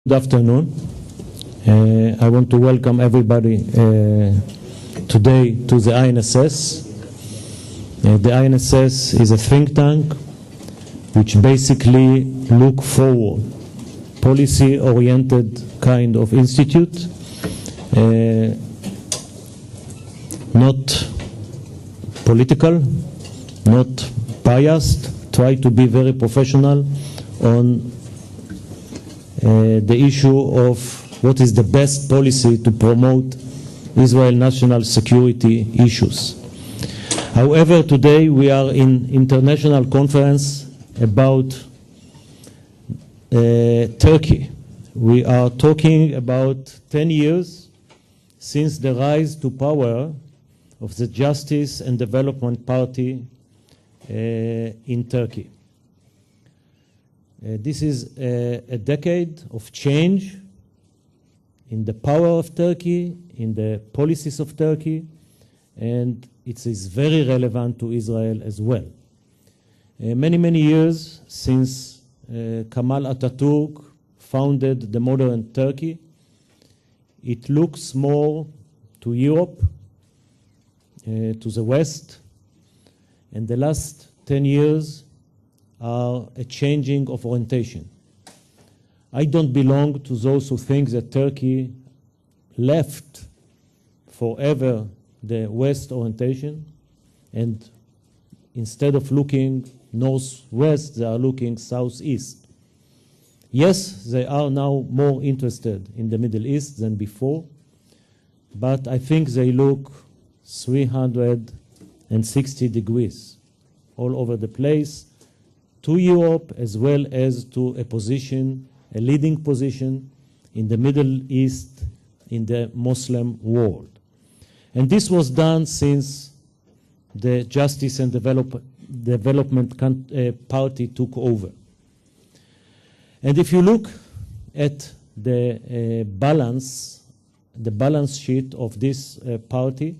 Good afternoon. I want to welcome everybody today to the INSS. The INSS is a think tank which basically look forward, policy-oriented kind of institute, not political, not biased, try to be very professional on the issue of what is the best policy to promote Israel national security issues. However, today we are in international conference about Turkey. We are talking about 10 years since the rise to power of the Justice and Development Party in Turkey. This is a decade of change in the power of Turkey, in the policies of Turkey, and it is very relevant to Israel as well. Many years since Kemal Atatürk founded the modern Turkey, it looks more to Europe, to the West, and the last 10 years are a changing of orientation. I don't belong to those who think that Turkey left forever the West orientation, and instead of looking northwest, they are looking southeast. Yes, they are now more interested in the Middle East than before, but I think they look 360 degrees all over the place, to Europe as well as to a position, a leading position in the Middle East, in the Muslim world. And this was done since the Justice and Development Party took over. And if you look at the balance sheet of this party,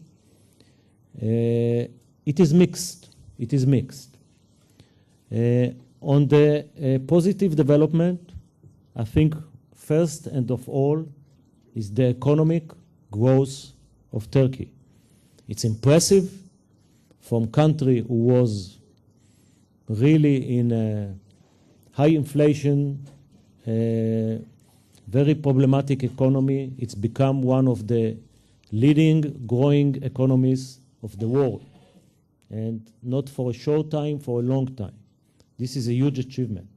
it is mixed. It is mixed. On the positive development, I think first and of all is the economic growth of Turkey. It's impressive from a country who was really in a high inflation, very problematic economy. It's become one of the leading growing economies of the world, and not for a short time, for a long time. This is a huge achievement.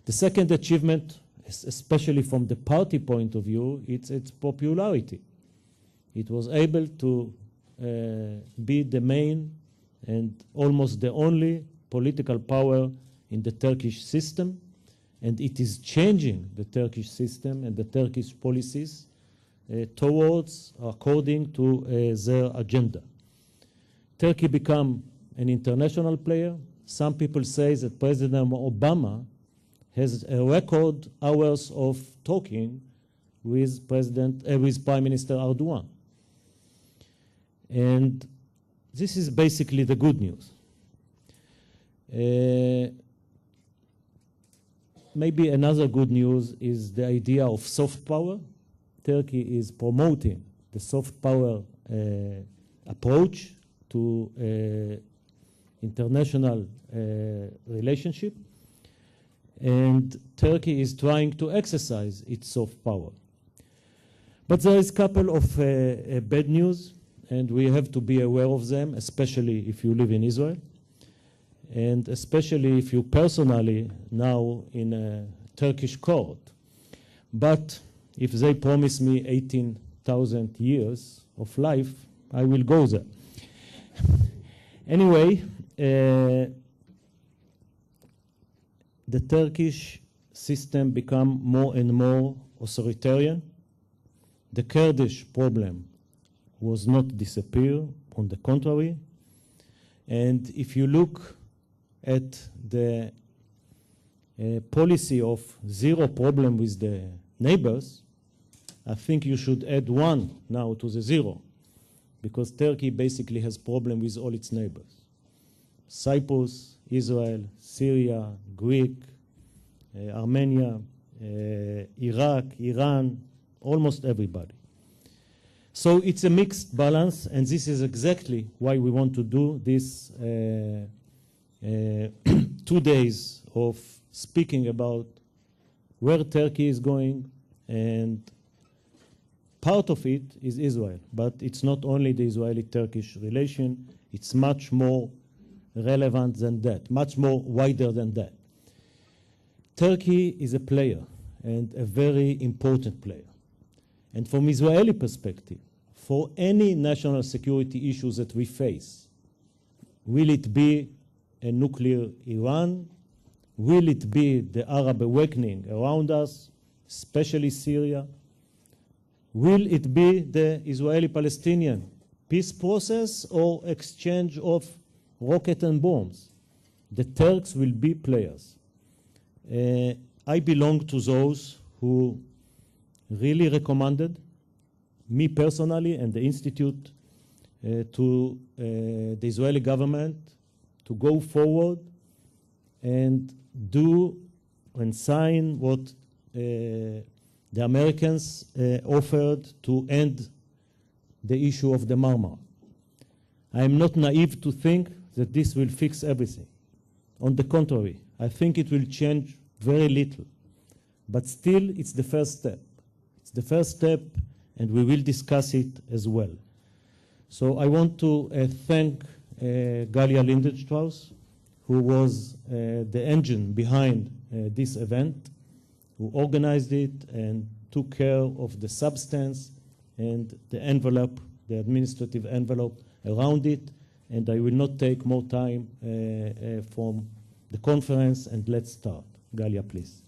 The second achievement, especially from the party point of view, it's its popularity. It was able to be the main and almost the only political power in the Turkish system, and it is changing the Turkish system and the Turkish policies according to their agenda. Turkey became an international player. Some people say that President Obama has a record hours of talking with Prime Minister Erdogan. And this is basically the good news. Maybe another good news is the idea of soft power. Turkey is promoting the soft power approach to international relationship, and Turkey is trying to exercise its soft power. But there is a couple of bad news, and we have to be aware of them, especially if you live in Israel, and especially if you personally now in a Turkish court. But if they promise me 18,000 years of life, I will go there. Anyway, the Turkish system become more and more authoritarian. The Kurdish problem was not disappear, on the contrary. And if you look at the policy of zero problem with the neighbors, I think you should add one now to the zero, because Turkey basically has problem with all its neighbors. Cyprus, Israel, Syria, Greek, Armenia, Iraq, Iran, almost everybody. So it's a mixed balance, and this is exactly why we want to do this 2 days of speaking about where Turkey is going, and part of it is Israel. But it's not only the Israeli-Turkish relation, it's much more relevant than that, much more wider than that. Turkey is a player, and a very important player. And from Israeli perspective, for any national security issues that we face, will it be a nuclear Iran? Will it be the Arab awakening around us, especially Syria? Will it be the Israeli-Palestinian peace process or exchange of rockets and bombs? The Turks will be players. I belong to those who really recommended, me personally and the Institute, to the Israeli government to go forward and do and sign what the Americans offered to end the issue of the Marmara. I am not naive to think that this will fix everything. On the contrary, I think it will change very little. But still, it's the first step. It's the first step, and we will discuss it as well. So I want to thank Galia Lindenstrauss, who was the engine behind this event, who organized it and took care of the substance and the envelope, the administrative envelope around it. And I will not take more time from the conference, and let's start. Galia, please.